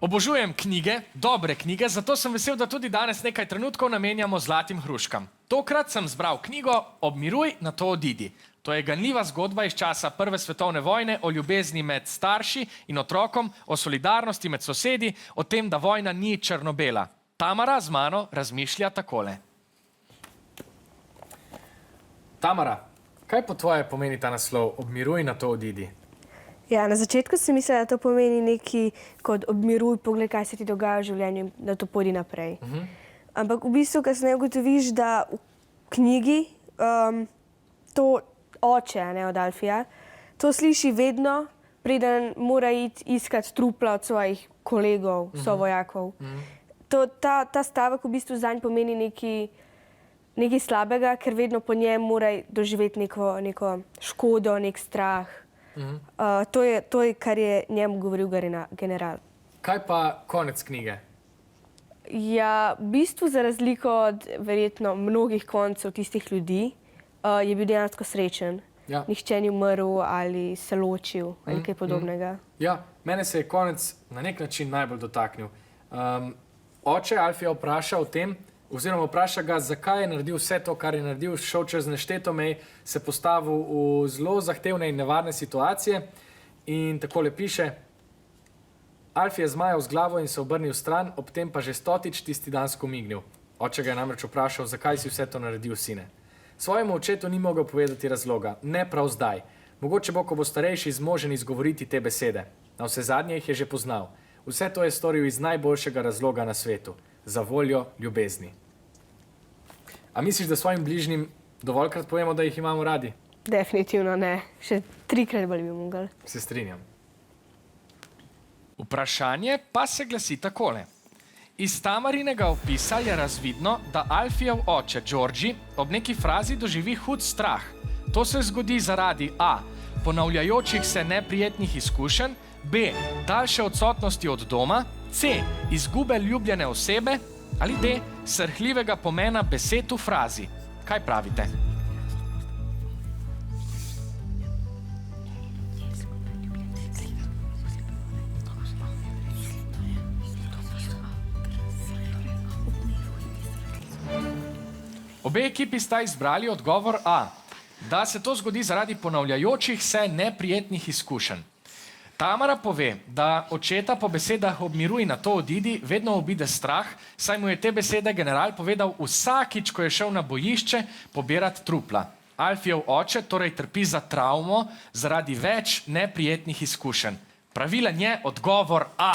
Obožujem knjige, dobre knjige, zato sem vesel, da tudi danes nekaj trenutkov namenjamo zlatim hruškam. Tokrat sem zbral knjigo Obmiruj, nato odidi. To je ganljiva zgodba iz časa Prve svetovne vojne o ljubezni med starši in otrokom, o solidarnosti med sosedi, o tem, da vojna ni črno-bela. Tamara z mano razmišlja takole. Tamara, kaj po tvoje pomeni ta naslov Obmiruj, nato odidi? Ja, na začetku sem mislila, da to pomeni nekaj kot obmiruj, pogled, kaj se ti dogaja v življenju in da to pojdi naprej. Ampak v bistvu, kasneje ugotoviš, da v knjigi to oče, ne od Alfija, to sliši vedno, preden mora iti iskat trupla od svojih kolegov, sovojakov. Ta stavek v bistvu zanj pomeni nekaj slabega, ker vedno po njem mora doživeti neko škodo, nek strah. To je, kar je njemu govoril general. Kaj pa konec knjige? Ja, v bistvu za razliko od verjetno mnogih koncev tistih ljudi, je bil dejansko srečen. Ja. Nihče ni umrl ali se ločil ali kaj podobnega. Ja, mene se je konec na nek način najbolj dotaknil. Oče Alfija vpraša o tem, oziroma vpraša ga, zakaj je naredil vse to, kar je naredil, šel čez nešteto mej, se postavil v zelo zahtevne in nevarne situacije in takole piše: Alfij je zmajal z glavo in se obrnil stran, ob tem pa že stotič tisti dan skomignil. Oče ga je namreč vprašal, zakaj si vse to naredil, sine. Svojemu očetu ni mogel povedati razloga, ne prav zdaj. Mogoče bo, ko bo starejši, zmožen izgovoriti te besede. Na vse zadnje jih je že poznal. Vse to je storil iz najboljšega razloga na svetu. Za voljo ljubezni. A misliš, da svojim bližnjim dovoljkrat povemo, da jih imamo radi? Definitivno ne. Še 3-krat bolj bi mogli. Se strinjam. Vprašanje pa se glasi takole. Iz Tamarinega opisa je razvidno, da Alfijev oče Georgi ob neki frazi doživi hud strah. To se zgodi zaradi a. ponavljajočih se neprijetnih izkušenj, b. daljše odsotnosti od doma, c. izgube ljubljene osebe ali d. srhljivega pomena besed v frazi. Kaj pravite? Obe ekipi sta izbrali odgovor a. Da se to zgodi zaradi ponavljajočih se neprijetnih izkušenj. Tamara pove, da očeta po besedah obmiruj, nato odidi, vedno obide strah, saj mu je te besede general povedal vsakič, ko je šel na bojišče pobirati trupla. Alfijev oče torej trpi za travmo zaradi več neprijetnih izkušenj. Pravilen je odgovor a.